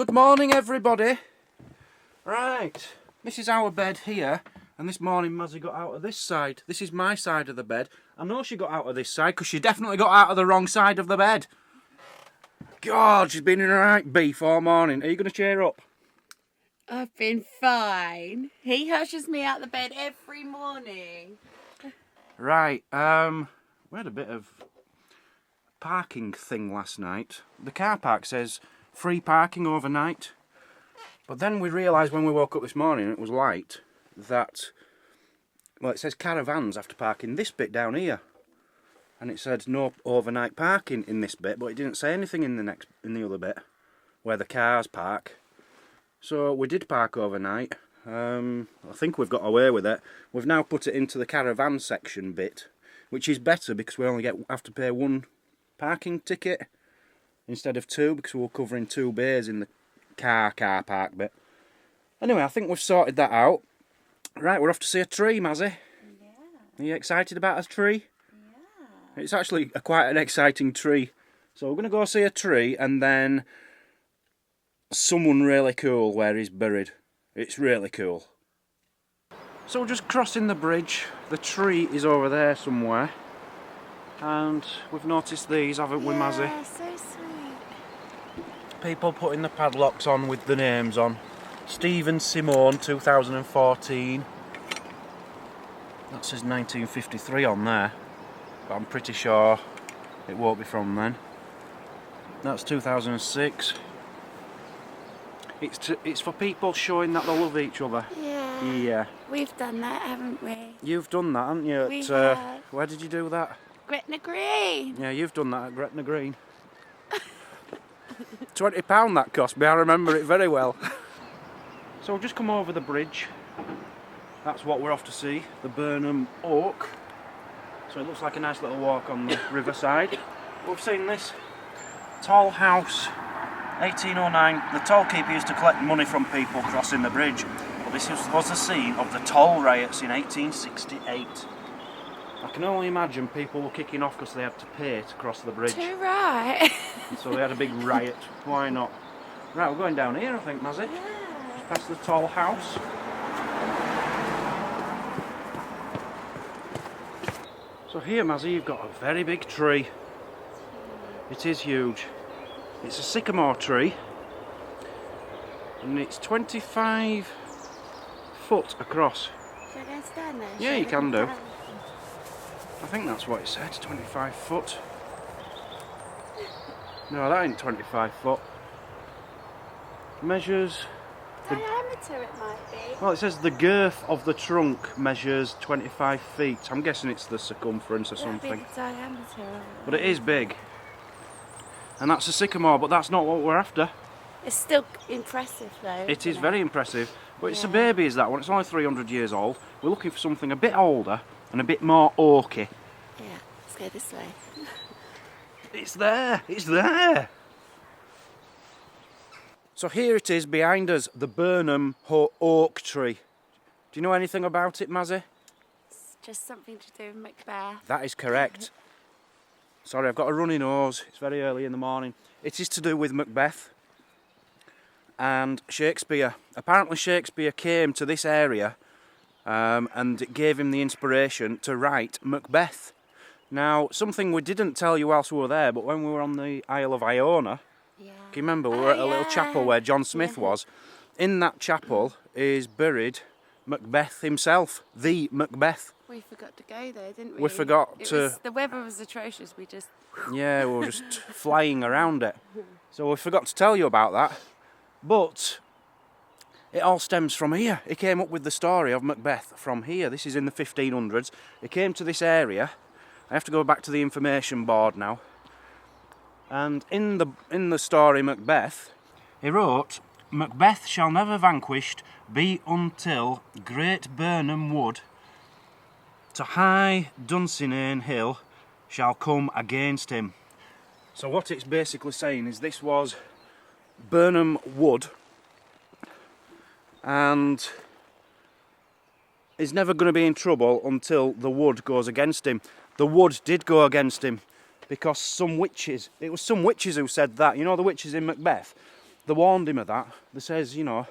Good morning, everybody. Right, this is our bed here, and this morning Mazzy got out of this side. This is my side of the bed. I know she got out of this side because she definitely got out of the wrong side of the bed. God, she's been in a right beef all morning. Are you going to cheer up? I've been fine. He hushes me out the bed every morning. Right, we had a bit of parking thing last night. The car park says free parking overnight. But then we realised when we woke up this morning and it was light that, well, it says caravans have to park in this bit down here. And it said no overnight parking in this bit, but it didn't say anything in the other bit where the cars park. So we did park overnight. I think we've got away with it. We've now put it into the caravan section bit, which is better because we only have to pay one parking ticket instead of two, because we're covering two bays in the car park bit. Anyway, I think we've sorted that out. Right, we're off to see a tree, Mazzy. Yeah. Are you excited about a tree? Yeah. It's actually quite an exciting tree. So we're going to go see a tree and then someone really cool where he's buried. It's really cool. So we're just crossing the bridge. The tree is over there somewhere. And we've noticed these, haven't we, Mazzy? Yeah, so sweet. People putting the padlocks on with the names on. Stephen Simone 2014. That says 1953 on there, but I'm pretty sure it won't be from then. That's 2006. It's for people showing that they love each other. Yeah. Yeah. We've done that, haven't we? You've done that, haven't you? We have. Where did you do that? Gretna Green. Yeah, you've done that at Gretna Green. £20 that cost me, I remember it very well. So we've just come over the bridge. That's what we're off to see, the Burnham Oak. So it looks like a nice little walk on the riverside. We've seen this tall house, 1809. The toll keeper used to collect money from people crossing the bridge. But this was the scene of the toll riots in 1868. I can only imagine people were kicking off because they had to pay to cross the bridge. Too right. And so they had a big riot. Why not? Right, we're going down here, I think, Mazzy. Yeah. Past the tall house. So here, Mazzy, you've got a very big tree. It is huge. It's a sycamore tree. And it's 25 foot across. Should I go and stand there? Yeah, you Should I can go do. and I think that's what it said, 25 foot. No, that ain't 25 foot. Measures... diameter it might be. Well, it says the girth of the trunk measures 25 feet. I'm guessing it's the circumference or That'd be something. the diameter of it. But it is big. And that's a sycamore, but that's not what we're after. It's still impressive though. It is isn't very impressive. But it's a Yeah. baby, is that one. It's only 300 years old. We're looking for something a bit older and a bit more oaky. Yeah, let's go this way. It's there! It's there! So here it is behind us, the Burnham Oak tree. Do you know anything about it, Mazzy? It's just something to do with Macbeth. That is correct. Sorry, I've got a runny nose. It's very early in the morning. It is to do with Macbeth and Shakespeare. Apparently Shakespeare came to this area and it gave him the inspiration to write Macbeth. Now, something we didn't tell you whilst we were there, but when we were on the Isle of Iona, Yeah. can you remember we were at a little chapel where John Smith was? In that chapel is buried Macbeth himself, the Macbeth. We forgot to go there, didn't we? We forgot to- The weather was atrocious. We just. Yeah, we were just flying around it. So we forgot to tell you about that. But it all stems from here. He came up with the story of Macbeth from here. This is in the 1500s. He came to this area. I have to go back to the information board now. And in the story Macbeth, he wrote, Macbeth shall never vanquished be until great Burnham Wood to high Dunsinane Hill shall come against him. So what it's basically saying is this was Burnham Wood and is never going to be in trouble until the wood goes against him. The wood did go against him because some witches, it was some witches who said that. You know the witches in Macbeth? they warned him of that. They says, you know,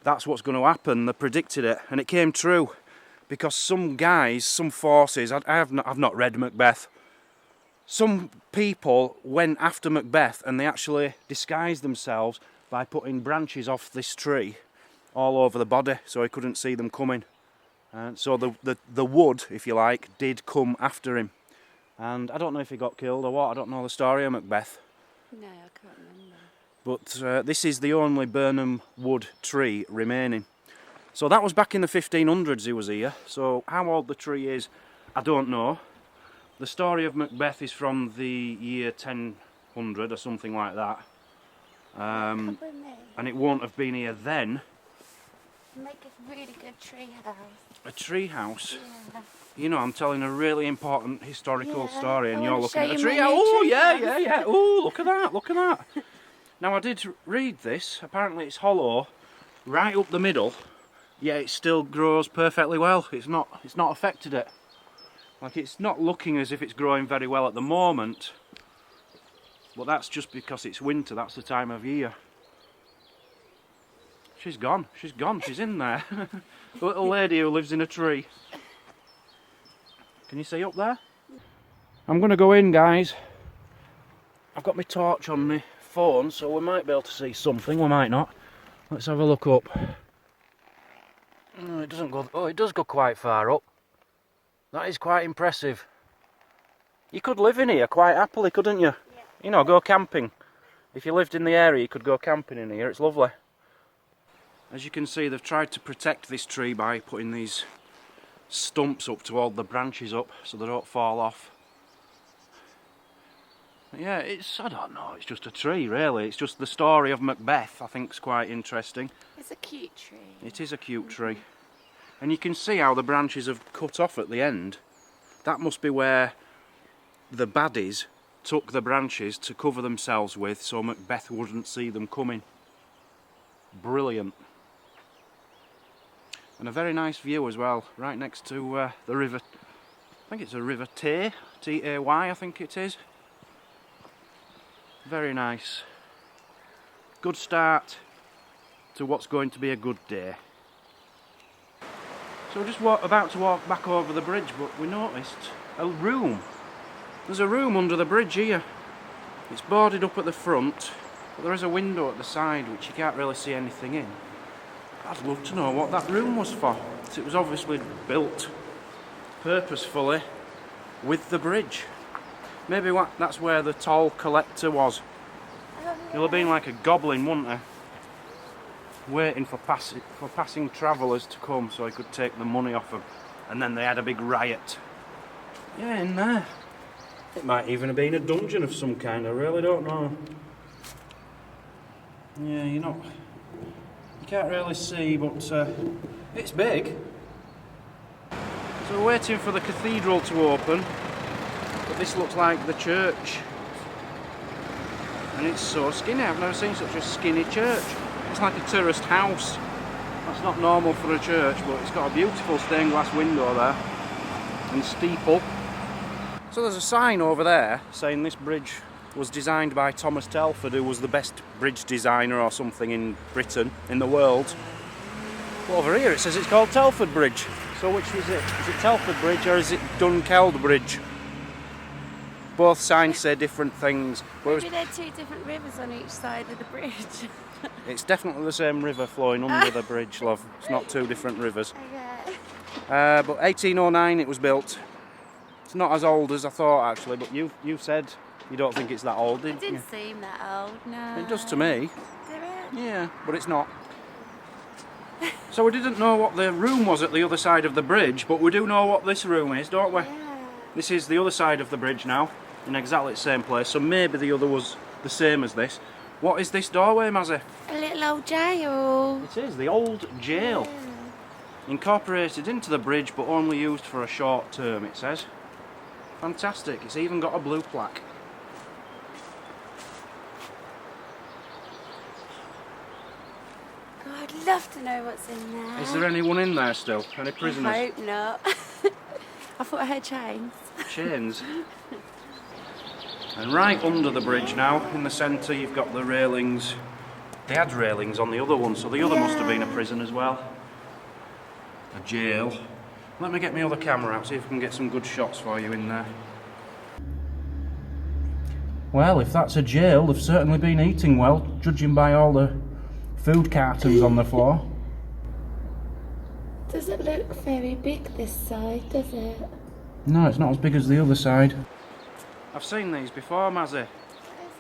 that's what's going to happen. They predicted it, and it came true. Because some guys, some forces, I've not read Macbeth. Some people went after Macbeth and they actually disguised themselves by putting branches off this tree all over the body so he couldn't see them coming. And so the wood, if you like, did come after him. And I don't know if he got killed or what. I don't know the story of Macbeth. No, I can't remember. But this is the only Burnham Wood tree remaining. So that was back in the 1500s he was here. So how old the tree is, I don't know. The story of Macbeth is from the year 1000 or something like that. And it won't have been here then. Make a really good tree house. A tree house? Yeah. You know, I'm telling a really important historical story and I you're wanna looking show at a you tree my house. new Oh, tree yeah. house. Oh, look at that, look at that. Now, I did read this. Apparently it's hollow right up the middle. Yeah, it still grows perfectly well. It's not affected it. Like, it's not looking as if it's growing very well at the moment. But that's just because it's winter, that's the time of year. She's gone, she's in there. The little lady who lives in a tree. Can you see up there? I'm going to go in, guys. I've got my torch on my phone, so we might be able to see something, we might not. Let's have a look up. Oh, it doesn't go. Oh, it does go quite far up. That is quite impressive. You could live in here quite happily, couldn't you? Yeah. You know, go camping. If you lived in the area, you could go camping in here. It's lovely. As you can see, they've tried to protect this tree by putting these stumps up to hold the branches up so they don't fall off. Yeah, I don't know, it's just a tree really. It's just the story of Macbeth, I think, is quite interesting. It's a cute tree. It is a cute tree. And you can see how the branches have cut off at the end. That must be where the baddies took the branches to cover themselves with so Macbeth wouldn't see them coming. Brilliant. And a very nice view as well, right next to the river. I think it's a river Tay, T-A-Y I think it is. Very nice. Good start to what's going to be a good day. So we're just about to walk back over the bridge, but we noticed a room. There's a room under the bridge here. It's boarded up at the front, but there is a window at the side which you can't really see anything in. I'd love to know what that room was for. It was obviously built purposefully with the bridge. Maybe that's where the toll collector was. He'll have been like a goblin, wouldn't he? Waiting for passing travellers to come so he could take the money off them. And then they had a big riot. Yeah, in there. It might even have been a dungeon of some kind, I really don't know. Yeah, you can't really see, but it's big. So we're waiting for the cathedral to open. But this looks like the church. And it's so skinny, I've never seen such a skinny church. It's like a terraced house. That's not normal for a church, but it's got a beautiful stained glass window there. And steeple. So there's a sign over there saying this bridge was designed by Thomas Telford, who was the best bridge designer or something in Britain, in the world. But over here it says it's called Telford Bridge. So which was it? Is it Telford Bridge or is it Dunkeld Bridge? Both signs say different things. Maybe there are two different rivers on each side of the bridge. It's definitely the same river flowing under the bridge, love. It's not two different rivers. Okay. But 1809 it was built. It's not as old as I thought actually, but you said you don't think it's that old, It didn't you? didn't seem that old, no. It does to me. Did it? Yeah, but it's not. So we didn't know what the room was at the other side of the bridge, but we do know what this room is, don't we? Yeah. This is the other side of the bridge now, in exactly the same place, so maybe the other was the same as this. What is this doorway, Mazzy? A little old jail. It is, the old jail. Yeah. Incorporated into the bridge, but only used for a short term, it says. Fantastic, it's even got a blue plaque. Oh, I'd love to know what's in there. Is there anyone in there still? Any prisoners? I hope not. I thought I heard chains. Chains. And right under the bridge now, in the centre, you've got the railings They had railings on the other one, so the other must have been a prison as well. A jail. Let me get my other camera out, see if we can get some good shots for you in there. Well, if that's a jail, they've certainly been eating well, judging by all the food cartons on the floor. Doesn't look very big this side, does it? No, it's not as big as the other side. I've seen these before, Mazzy.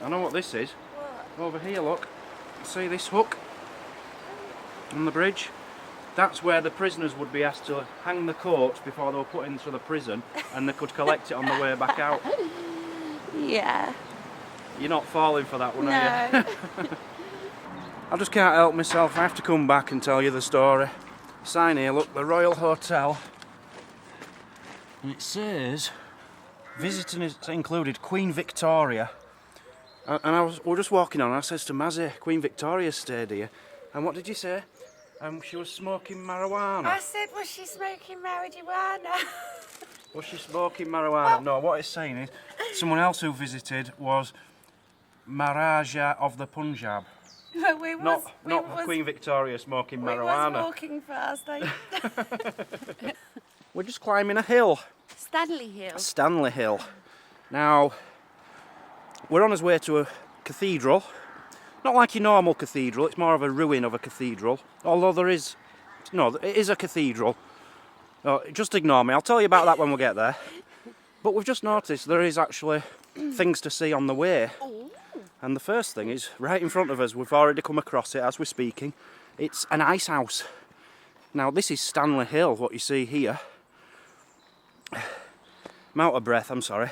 I know what this is. What? Over here, look. See this hook on the bridge? That's where the prisoners would be asked to hang the coats before they were put into the prison, and they could collect it on the way back out. Yeah. You're not falling for that one, No. are you? I just can't help myself. I have to come back and tell you the story. Sign here, look, the Royal Hotel. And it says, visiting is included Queen Victoria. And we were just walking on, and I says to Mazzy, Queen Victoria stayed here. And what did you say? She was smoking marijuana. I said, was she smoking marijuana? Was she smoking marijuana? No, what it's saying is, someone else who visited was Maharaja of the Punjab. Not Queen Victoria smoking marijuana. We was walking fast, We're just climbing a hill. Stanley Hill. Stanley Hill. Now, we're on our way to a cathedral. Not like your normal cathedral, it's more of a ruin of a cathedral. Although there is... No, it is a cathedral. Oh, just ignore me, I'll tell you about that when we get there. But we've just noticed there is actually things to see on the way. Ooh. And the first thing is, right in front of us, we've already come across it as we're speaking. It's an ice house. Now, this is Stanley Hill, what you see here. I'm out of breath, I'm sorry.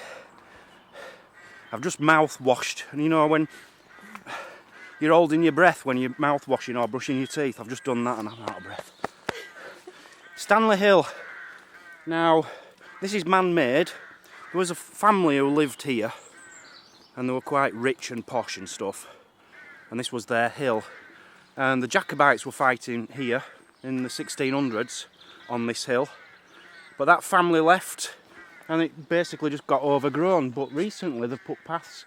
I've just mouth washed, and you know when you're holding your breath when you're mouth washing or brushing your teeth, I've just done that and I'm out of breath. Stanley Hill. Now, this is man-made. There was a family who lived here, and they were quite rich and posh and stuff, and this was their hill. And the Jacobites were fighting here in the 1600s on this hill, but that family left and it basically just got overgrown. But recently they've put paths,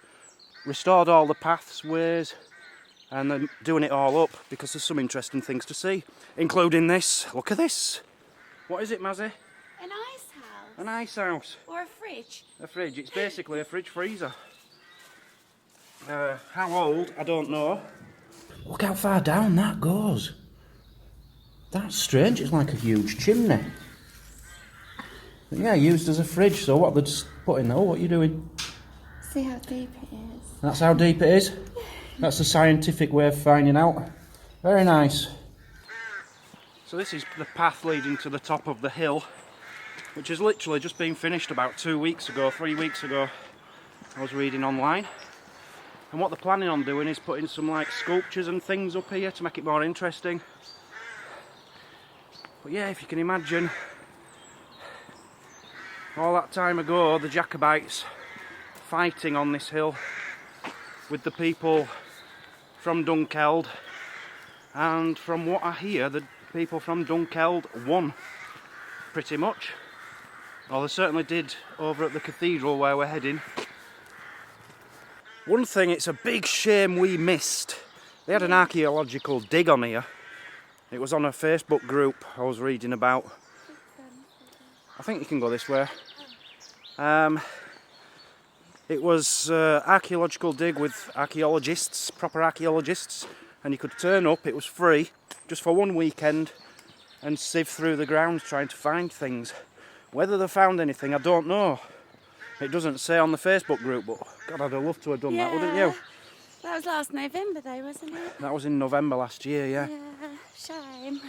restored all the paths, ways, and they're doing it all up because there's some interesting things to see, including this. Look at this. What is it, Mazzy? An ice house. An ice house. Or a fridge. A fridge. It's basically a fridge freezer. How old? I don't know. Look how far down that goes. That's strange. It's like a huge chimney. But yeah, used as a fridge. So what they're just putting there? Oh, what are you doing? See how deep it is. That's how deep it is. That's the scientific way of finding out. Very nice. So this is the path leading to the top of the hill, which has literally just been finished about 2 weeks ago, 3 weeks ago. I was reading online. And what they're planning on doing is putting some like sculptures and things up here to make it more interesting. But yeah, if you can imagine, all that time ago, the Jacobites fighting on this hill with the people from Dunkeld, and from what I hear, the people from Dunkeld won, pretty much. Or they certainly did over at the cathedral where we're heading. One thing, it's a big shame we missed. They had an archaeological dig on here. It was on a Facebook group I was reading about. I think you can go this way. It was archaeological dig with archaeologists, proper archaeologists, and you could turn up, it was free, just for one weekend, and sift through the grounds trying to find things. Whether they found anything, I don't know. It doesn't say on the Facebook group, but God, I'd have loved to have done that, wouldn't you? That was last November though, wasn't it? That was in November last year, yeah. Yeah, shame.